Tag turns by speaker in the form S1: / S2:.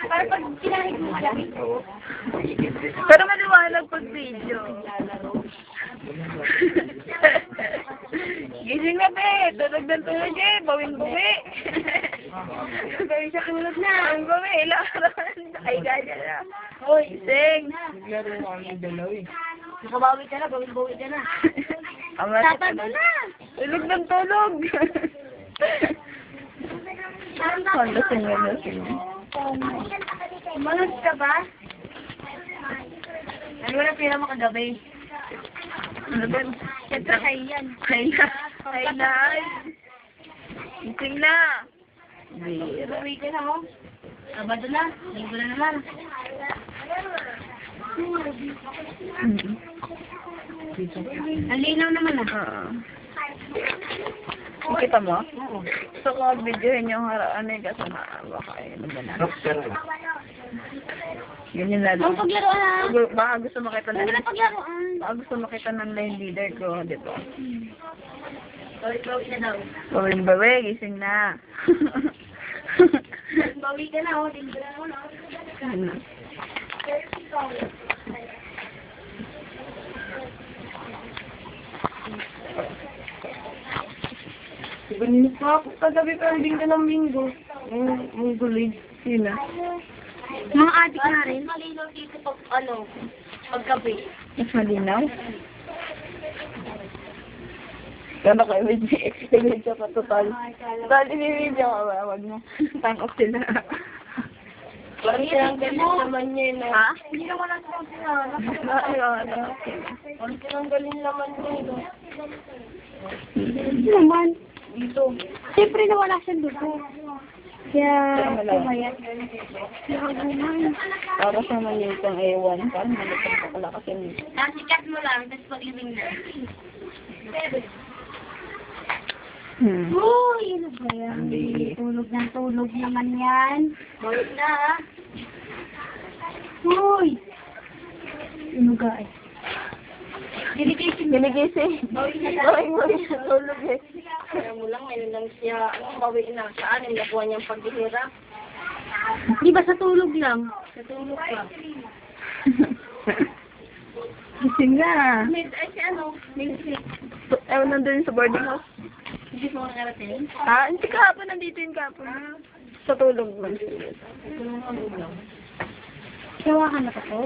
S1: Para pag kinahin mo lang.
S2: Pero maliwanag pag video. Gising na, be. Tulog ng tulog, eh. Bawin-bawi.
S1: Gawin siya tulog na.
S2: Bawin-bawi. Ilaran. Ay, gaya na. Hoy, gising.
S1: Nakabawi ka na, bawin-bawi ka na. Tatago na.
S2: Tulog ng tulog. Ang lasing na lasing.
S1: Malas ka ba? Ano na pila mo kagabi?
S2: Ano ba?
S1: Siyempre kayo yan.
S2: Ay na. Ay na. Gising na. Bira.
S1: Uwi ka na, oh. Sabado na. Linggo na naman. Ang linaw naman, ah.
S2: Kita mo?
S1: Oo.
S2: So, kung videohin yung haraan eh, kasi baka ano ba na. Yun yung lalo.
S1: Ang paglaruan, ah.
S2: Baka gusto makita
S1: Ang
S2: ng
S1: paglaruan.
S2: baka gusto makita ng line leader ko, di ba?
S1: Bawi na daw.
S2: Bawin bawi, gising na.
S1: Bawi ka na, oh. Linggo na naman, oh.
S2: Ano?
S1: Ganun pa ako. Kagabi pa hindi ka ng linggo. Ang gulig.
S2: Sino?
S1: Mga adik na rin. Malinaw dito pag, paggabi.
S2: Mas malinaw? Kaya kayo may experience ka total. Total, ini-video ka ba? Wag na. Tang off sila.
S1: Parang tinanggalin naman niya yun.
S2: Ha?
S1: Hindi naman natin ang sinanap.
S2: Ay, ano?
S1: Parang tinanggalin naman niya yun.
S2: Ano naman?
S1: Dito. Siyempre nawala siya dugo. Kaya, kumayat. Nakaguman.
S2: Para sa manitang A1. Parang manitang pakala kasi.
S1: Nasikat mo lang, tapos pag-ibig na. Uy, ano ba yan? Tulog naman yan. Bawit na, ha? Uy! Ano ga, eh? Diligising.
S2: Bawin mo siya tulog eh.
S1: Kaya mo lang, ngayon lang siya, bawi na. Saan, yung nakuha niyang paghihirap. Di ba sa tulog lang? Sa tulog ka.
S2: Gising na.
S1: Ay, si ano? Music.
S2: Ewan nandun sa boarding house.
S1: Hindi mo nakarating?
S2: Ha? Hindi kahapon, nandito yung kahapon. Sa tulog lang.
S1: Sawa ka na ka to?